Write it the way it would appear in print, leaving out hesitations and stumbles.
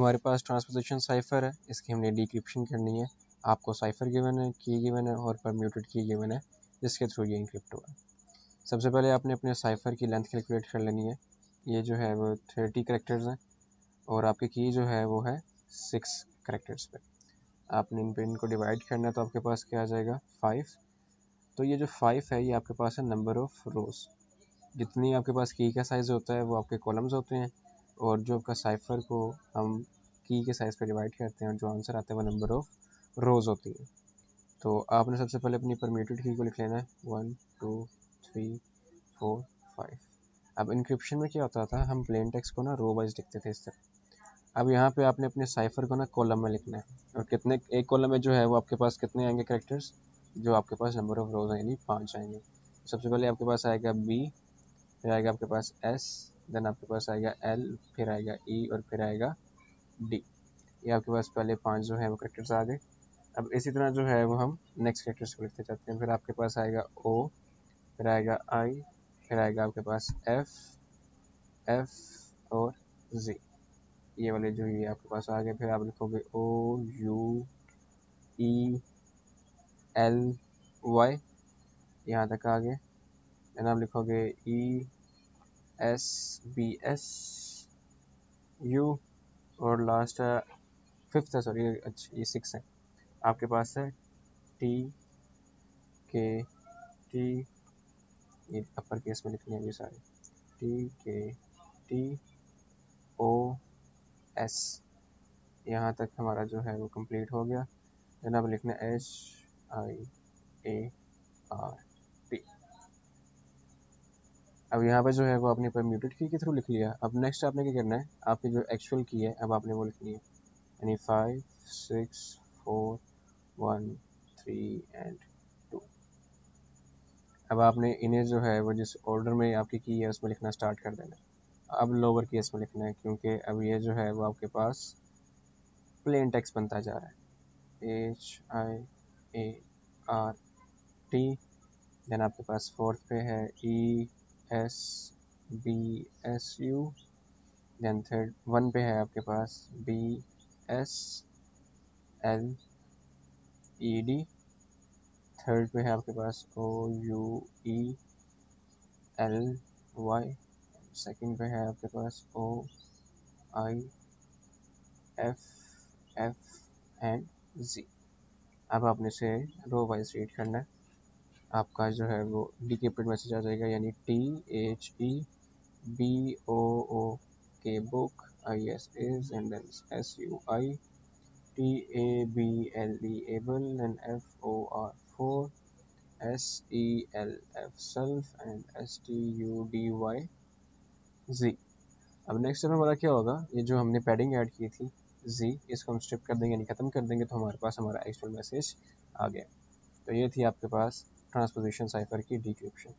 हमारे पास transposition cipher है, इसकी हमने डिक्रिप्शन करनी है। आपको साइफर गिवन है, की गिवन है और परम्यूटेड की गिवन है, जिसके थ्रू ये इंक्रिप्ट हुआ है। सबसे पहले आपने अपने साइफर की लेंथ कैलकुलेट कर लेनी है। ये जो है वो 30 करेक्टर्स हैं और आपकी की जो है वो है 6 करेक्टर्स पे। आपने इनको डिवाइड करना है, तो आपके पास क्या आ जाएगा 5। तो ये जो 5 है ये आपके पास है नंबर ऑफ रोज़। जितनी आपके पास की का साइज़ होता है वो आपके कॉलम्स होते हैं, और जो आपका साइफर को हम की के साइज़ पे डिवाइड करते हैं और जो आंसर आता है वो नंबर ऑफ रोज़ होती है। तो आपने सबसे पहले अपनी परम्यूटेड की को लिख लेना है 1 2 3 4 5। अब इंक्रिप्शन में क्या होता था, हम प्लेन टेक्स्ट को ना रो वाइज लिखते थे इस तरह। अब यहाँ पे आपने अपने साइफर को ना कॉलम में लिखना है, और कितने एक कॉलम में जो है वो आपके पास कितने आएंगे करेक्टर्स, जो आपके पास नंबर ऑफ रोज यानी 5 आएंगे। सबसे पहले आपके पास आएगा बी, फिर आएगा आपके पास एस, देन आपके पास आएगा एल, फिर आएगा ई और फिर आएगा डी। ये आपके पास पहले 5 जो है वो करेक्टर्स आ गए। अब इसी तरह जो है वो हम नेक्स्ट करेक्टर्स को लिखते जाते हैं। फिर आपके पास आएगा ओ, फिर आएगा आई, फिर आएगा आपके पास एफ और जी। ये वाले जो ये आपके पास आ गए। फिर आप लिखोगे O U E L Y, यहाँ तक आ गए। देन आप लिखोगे E S B S U, और लास्ट फिफ्थ है, सॉरी अच्छा ये 6 है। आपके पास है टी के टी, ये अपर केस में लिखने हैं ये सारे, टी के टी ओ एस। यहाँ तक हमारा जो है वो कंप्लीट हो गया। देन अब लिखना H I A R T. अब यहाँ पे जो है वो आपने परम्यूटेड की के थ्रू लिख लिया। अब नेक्स्ट आपने क्या करना है, आपकी जो एक्चुअल की है अब आपने वो लिखनी है, यानी 5 6 4 1 3 एंड 2। अब आपने इन्हें जो है वो जिस ऑर्डर में आपकी की है उसमें लिखना स्टार्ट कर देना है। अब लोअर केस में लिखना है, क्योंकि अब ये जो है वो आपके पास प्लेन टेक्स्ट बनता जा रहा है। H I A R T. Then आपके पास फोर्थ पे है E S B S U. Then third 1 पे है आपके पास B S L E D. Third पे है आपके पास O U E L Y. Second पे है आपके पास O I F F and G. अब आपने से रो वाइज रीड करना है। आपका जो है वो डिक्रिप्टेड मैसेज आ जाएगा, यानी T H E B O O K book, I S is, and then S U I T A B L E able, and F O R for, S E L F self, and S T U D Y G. अब next step हमारा क्या होगा, ये जो हमने padding add की थी जी, इसको हम स्ट्रिप कर देंगे यानी ख़त्म कर देंगे, तो हमारे पास हमारा एक्चुअल मैसेज आ गया। तो ये थी आपके पास ट्रांसपोजिशन साइफर की डिक्रिप्शन।